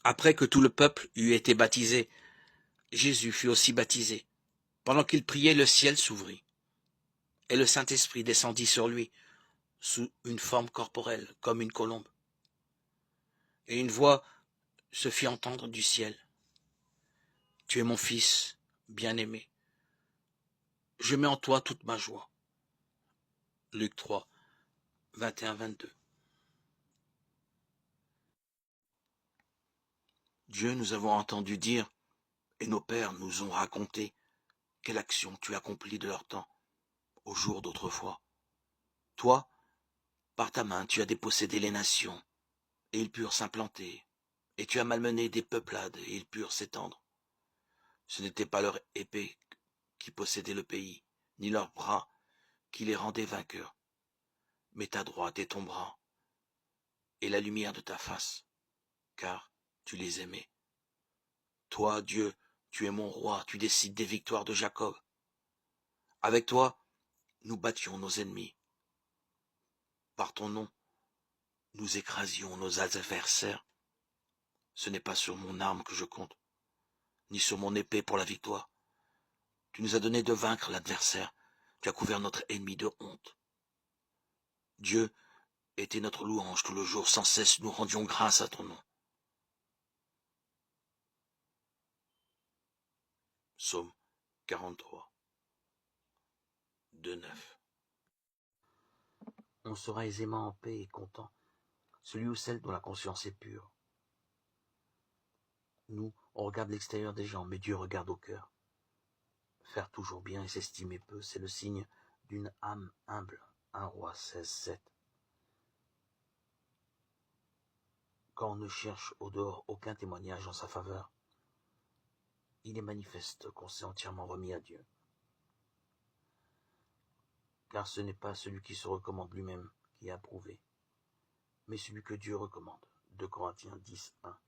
Après que tout le peuple eut été baptisé, Jésus fut aussi baptisé. Pendant qu'il priait, le ciel s'ouvrit, et le Saint-Esprit descendit sur lui, sous une forme corporelle, comme une colombe. Et une voix se fit entendre du ciel. Tu es mon Fils bien-aimé. Je mets en toi toute ma joie. Luc 3, 21-22. Dieu, nous avons entendu dire, et nos pères nous ont raconté, quelle action tu accomplis de leur temps, au jour d'autrefois. Toi, par ta main, tu as dépossédé les nations, et ils purent s'implanter, et tu as malmené des peuplades, et ils purent s'étendre. Ce n'était pas leur épée qui possédait le pays, ni leurs bras qui les rendaient vainqueurs, mais ta droite et ton bras, et la lumière de ta face, car tu les aimais. Toi, Dieu, tu es mon roi, tu décides des victoires de Jacob. Avec toi, nous battions nos ennemis. Par ton nom, nous écrasions nos adversaires. Ce n'est pas sur mon arme que je compte, ni sur mon épée pour la victoire. Tu nous as donné de vaincre l'adversaire, tu as couvert notre ennemi de honte. Dieu était notre louange tout le jour, sans cesse nous rendions grâce à ton nom. Psaume 43, 2-9. On sera aisément en paix et content, celui ou celle dont la conscience est pure. Nous, on regarde l'extérieur des gens, mais Dieu regarde au cœur. Faire toujours bien et s'estimer peu, c'est le signe d'une âme humble. 1 Roi 16, 7. Quand on ne cherche au dehors aucun témoignage en sa faveur, il est manifeste qu'on s'est entièrement remis à Dieu. Car ce n'est pas celui qui se recommande lui-même qui est approuvé, mais celui que Dieu recommande. 2 Corinthiens 10, 1.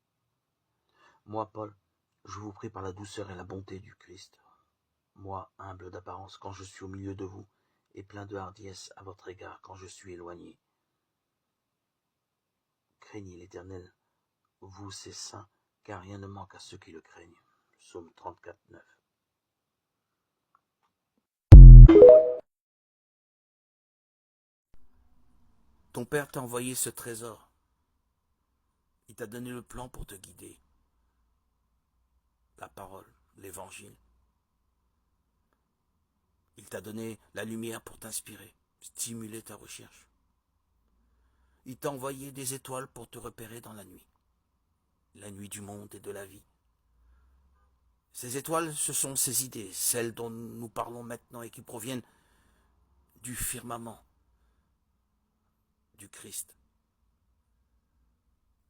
Moi, Paul, je vous prie par la douceur et la bonté du Christ. Moi, humble d'apparence quand je suis au milieu de vous, et plein de hardiesse à votre égard quand je suis éloigné. Craignez l'Éternel, vous ces saints, car rien ne manque à ceux qui le craignent. Psaume 34, 9. Ton Père t'a envoyé ce trésor. Il t'a donné le plan pour te guider. La parole, l'Évangile. Il t'a donné la lumière pour t'inspirer, stimuler ta recherche. Il t'a envoyé des étoiles pour te repérer dans la nuit du monde et de la vie. Ces étoiles, ce sont ces idées, celles dont nous parlons maintenant et qui proviennent du firmament du Christ.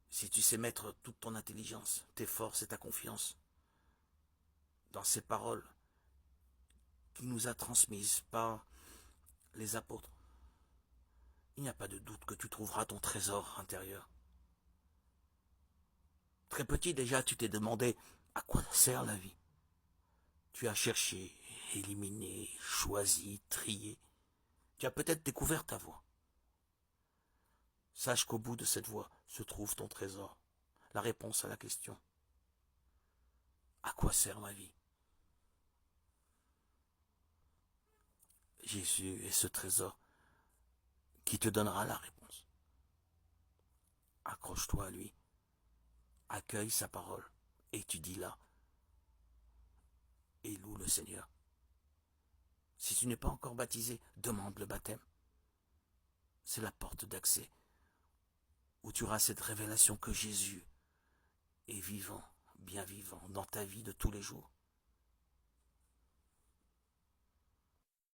Si tu sais mettre toute ton intelligence, tes forces et ta confiance dans ces paroles qu'il nous a transmises par les apôtres, il n'y a pas de doute que tu trouveras ton trésor intérieur. Très petit déjà, tu t'es demandé à quoi sert la vie. Tu as cherché, éliminé, choisi, trié. Tu as peut-être découvert ta voie. Sache qu'au bout de cette voie se trouve ton trésor, la réponse à la question. À quoi sert ma vie? Jésus est ce trésor qui te donnera la réponse. Accroche-toi à lui, accueille sa parole, étudie-la et loue le Seigneur. Si tu n'es pas encore baptisé, demande le baptême. C'est la porte d'accès où tu auras cette révélation que Jésus est vivant, bien vivant dans ta vie de tous les jours.